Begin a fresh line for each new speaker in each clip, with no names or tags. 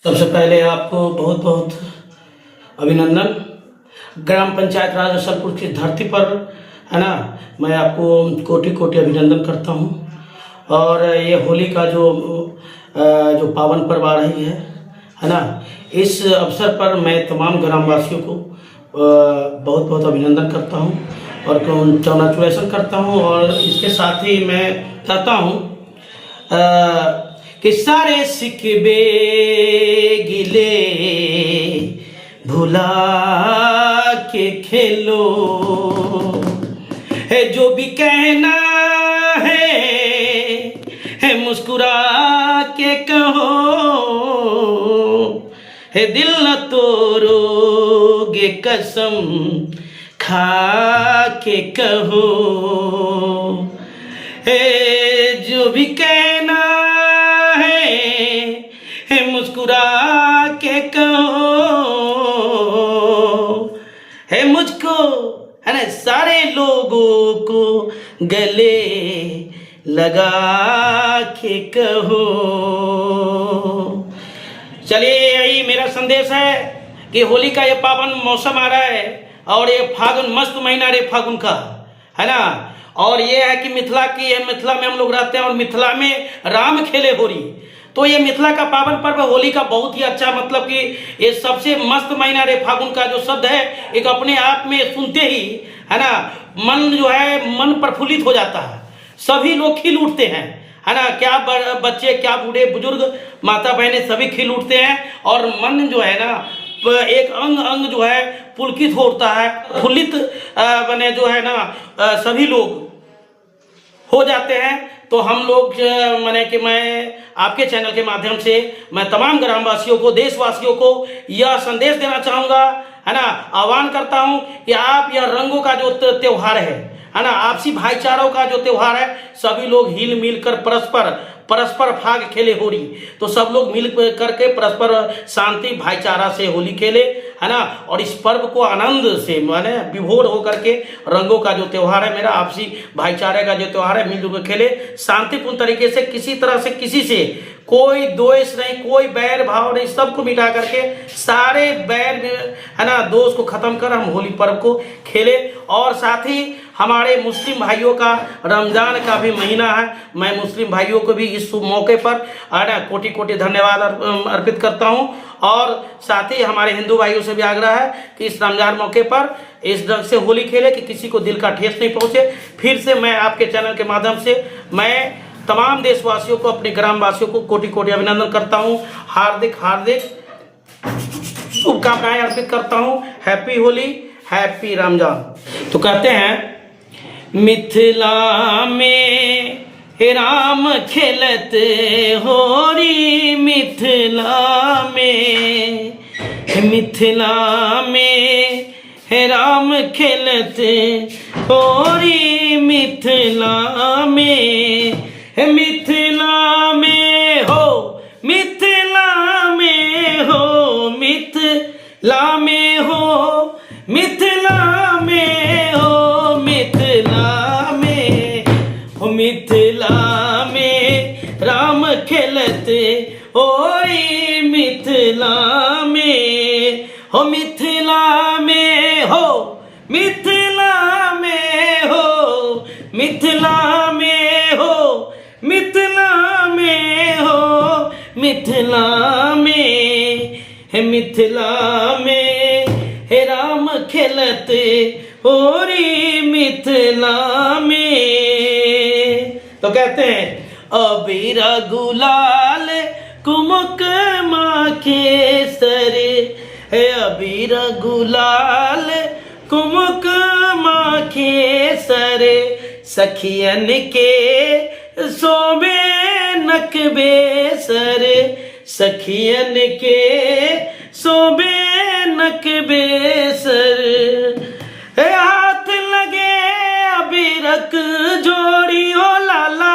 सबसे पहले आपको बहुत बहुत अभिनंदन। ग्राम पंचायत राज असलपुर की धरती पर है ना, मैं आपको कोटि कोटि अभिनंदन करता हूँ। और ये होली का जो पावन पर्व आ रही है ना, इस अवसर पर मैं तमाम ग्रामवासियों को बहुत बहुत अभिनंदन करता हूँ और कॉन्ग्रेचुलेसन करता हूँ। और इसके साथ ही मैं कहता हूँ कि सारे सिकवे गिले भुला के खेलो, है जो भी कहना है मुस्कुरा के कहो, है दिल न तोड़ोगे कसम खा के कहो, है जो भी कहना है मुस्कुरा के कहो, है मुझको है ना सारे लोगों को गले लगा के कहो। चलिए यही मेरा संदेश है कि होली का ये पावन मौसम आ रहा है और ये फागुन मस्त महीना रे फागुन का है ना। और ये है कि मिथिला में हम लोग रहते हैं और मिथिला में राम खेले होली। तो ये मिथिला का पावन पर्व होली का बहुत ही अच्छा, मतलब कि ये सबसे मस्त महीना रे फागुन का जो शब्द है एक अपने आप में सुनते ही है ना मन जो है मन प्रफुल्लित हो जाता है, सभी लोग खिल उठते हैं है ना, क्या बच्चे क्या बूढ़े बुजुर्ग माता बहनें सभी खिल उठते हैं और मन जो है ना एक अंग जो है पुलकित होता है, फुल्लित बने जो है ना सभी लोग हो जाते हैं। तो हम लोग माने कि मैं आपके चैनल के माध्यम से मैं तमाम ग्रामवासियों को देशवासियों को यह संदेश देना चाहूँगा है ना, आह्वान करता हूँ कि आप यह रंगों का जो त्योहार है ना, आपसी भाईचारों का जो त्योहार है, सभी लोग हिल मिल कर परस्पर फाग खेले होली। तो सब लोग मिल करके परस्पर शांति भाईचारा से होली खेले है ना, और इस पर्व को आनंद से माने विभोर होकर के रंगों का जो त्योहार है मेरा आपसी भाईचारे का जो त्योहार है मिलजुल कर खेले शांतिपूर्ण तरीके से, किसी तरह से किसी से कोई द्वेष नहीं, कोई बैर भाव नहीं, सबको मिटा करके सारे बैर है ना दोष को खत्म कर हम होली पर्व को खेले। और साथ ही हमारे मुस्लिम भाइयों का रमजान का भी महीना है, मैं मुस्लिम भाइयों को भी इस शुभ मौके पर है ना कोटि कोटि धन्यवाद अर्पित करता हूं। और साथ ही हमारे हिंदू भाइयों से भी आग्रह है कि इस रमजान मौके पर इस ढंग से होली खेले कि किसी को दिल का ठेस नहीं पहुंचे। फिर से मैं आपके चैनल के माध्यम से मैं तमाम देशवासियों को अपने ग्रामवासियों को कोटि कोटि अभिनंदन करता हूं, हार्दिक हार्दिक शुभकामनाएं अर्पित करता हूं। Happy Holi, happy Ramzan. तो कहते हैं मिथिला में राम खेलत होरी, मिथिला में राम खेलत होरी, मिथिला में मिथिला में हो, मिथिला में हो, मिथिला में हो, मिथिला में हो, मिथिला में हो, मिथिला में राम खेलते होई, मिथिला में हो, मिथिला में हो, मिथिला में हो, मिथिला में हो, मिथिला में हो, मिथिला में है, मिथिला में है राम खेलते होरी, मिथिला में। तो कहते हैं अबीर गुलाल कुमुक माखे सरे, है अबीर गुलाल कुमुक माखे सरे, सखियन के सोबे नकबे सर, सखियन के सोबे नकबे सर, हाथ लगे अबीरक जोड़ी हो लाला,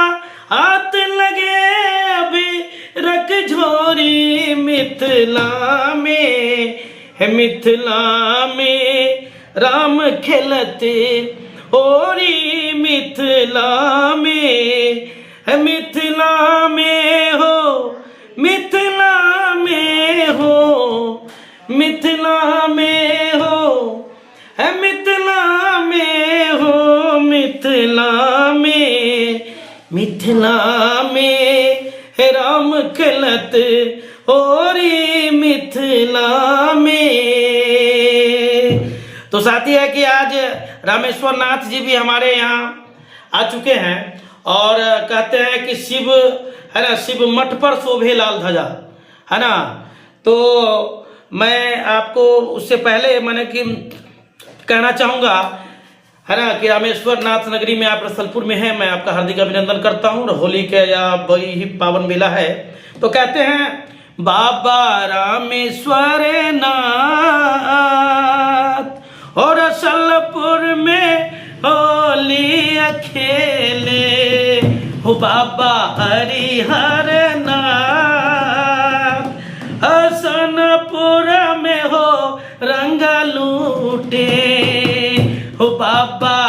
हाथ लगे अबीरक जोड़ी, मिथिला में है, मिथिला में राम खेलते होरी, मिथिला में है, मिथिला में हो, मिथिला में मिथिला में हो, है मिथिला में हो, मिथिला में है राम खेलत होरी मिथिला में। तो साथी है कि आज रामेश्वर नाथ जी भी हमारे यहाँ आ चुके हैं और कहते हैं कि शिव है ना, शिव मठ पर शोभे लाल ध्वजा, है ना। तो मैं आपको उससे पहले मैंने कि कहना चाहूँगा, है ना, कि रामेश्वर नाथ नगरी में आप रसलपुर में हैं, मैं आपका हार्दिक अभिनंदन करता हूँ। होली के या बड़ी ही पावन मेला है। तो कहते हैं बाबा रामेश्वर नाथ और रसलपुर में होली खेले हो, बाबा हरिहर नाथ हसनपुर में हो रंग लूटे हो, बाबा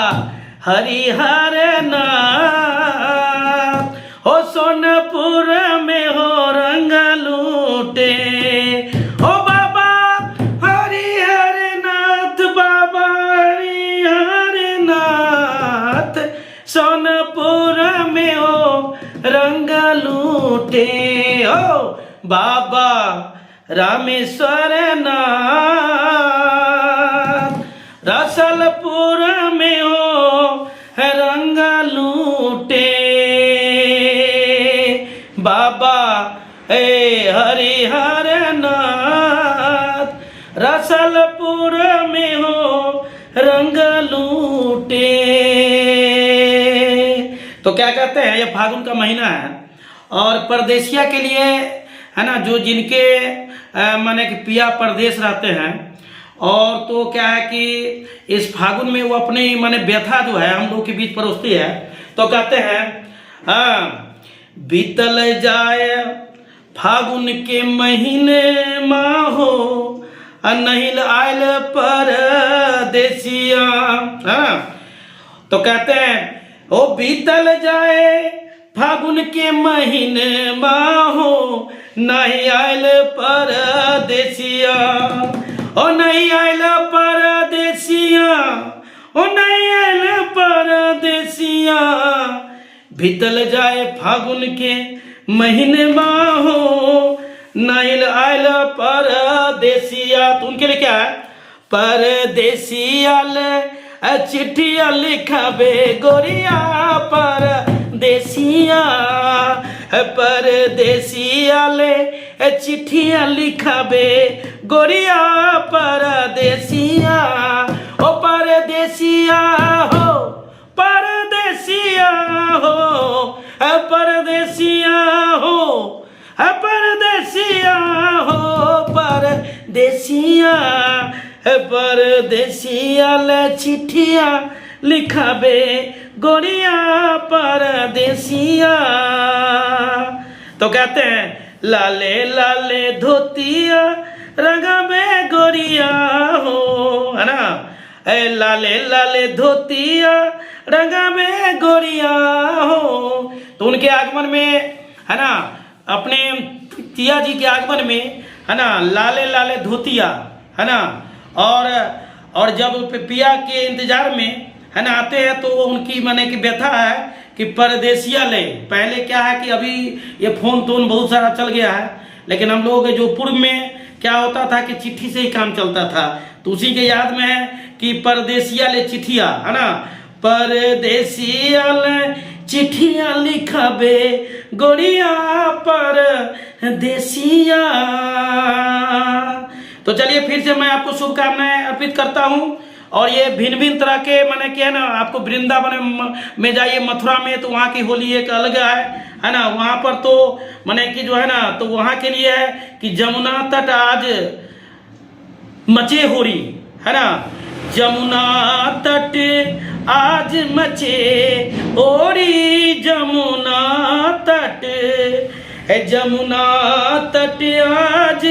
हरिहर नाथ हो सोनपुर में हो रंग लूटे हो, बाबा हरिहर नाथ, बाबा हरिहर नाथ सोनपुर में हो रंग लूटे हो, बाबा रामेश्वर नाथ रसलपुर में हो रंग लूटे, बाबा हरिहर नाथ रसलपुर में हो रंग लूटे। तो क्या कहते हैं, ये फागुन का महीना है और परदेसिया के लिए, है ना, जो जिनके माने कि पिया परदेश रहते हैं, और तो क्या है कि इस फागुन में वो अपनी माने व्यथा जो है हम लोग के बीच परोसती है। तो कहते हैं बीतल जाए फागुन के महीने माहो नहीं आयल परदेसिया। तो कहते हैं ओ बीतल जाए फागुन के महीने माहो नहीं आयल परदेसिया, ओ नहीं आयल परदेसिया, ओ नहीं आयल परदेसिया, बीतल जाए फागुन के महीने माहो नहीं आयल परदेसिया। तो उनके लिए क्या है, परदेसिया चिट्ठिया लिखबे गोरिया परदेसिया, परदेसिया चिट्ठिया लिखबे गोरिया परदेसिया, ओ परदेसिया हो, परदेसिया हो, परदेसिया हो, परदेसिया हो, परदेसिया परदेसिया चिट्ठिया लिखबे गोरिया परदेसिया। तो कहते हैं लाले लाले धोतिया रंगबे गोरिया हो, है ना, लाले लाले धोतिया रंगबे गोरिया हो। तो उनके आगमन में, है ना, अपने पिया जी के आगमन में, है ना, लाले लाले धोतिया, है ना, और जब पिया के इंतजार में, है ना, आते हैं तो उनकी माने की व्यथा है कि परदेसिया ले। पहले क्या है कि अभी ये फोन तोन बहुत सारा चल गया है, लेकिन हम लोग जो पूर्व में क्या होता था कि चिट्ठी से ही काम चलता था। तो उसी के याद में है कि परदेसिया ले चिट्ठिया, है ना, परदेसिया ले चिट्ठिया लिखबे गोरिया परदेसिया। तो चलिए फिर से मैं आपको शुभकामनाएं अर्पित करता हूँ। और ये भिन्न भिन्न तरह के माने कि है ना, आपको वृंदावन में जाइए, मथुरा में, तो वहाँ की होली एक अलग है ना। वहाँ पर तो माने कि जो है ना, तो वहाँ के लिए है कि जमुना तट आज मचे होरी, है ना, जमुना तट आज मचे होरी, जमुना तट है, जमुना तट आज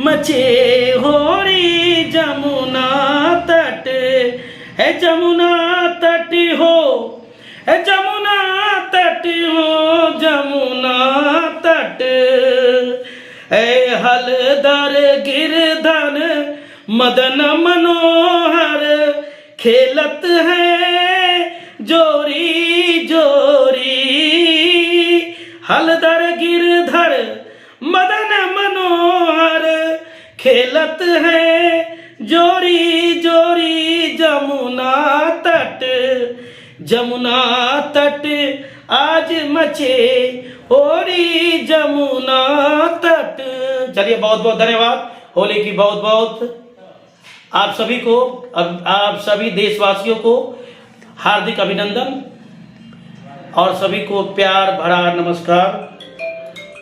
मचे होरी, जमुना तट है, जमुना तट हो, है जमुना तट हो, जमुना तट ए हलदर गिरधर मदन मनोहर खेलत है जोरी जोरी। हलदर गिरधर मदन मनोहर खेलत है जोरी जोरी। जमुना तट आज मचे होरी जमुना तट। चलिए बहुत बहुत धन्यवाद। होली की बहुत बहुत आप सभी को, आप सभी देशवासियों को हार्दिक अभिनंदन और सभी को प्यार भरा नमस्कार।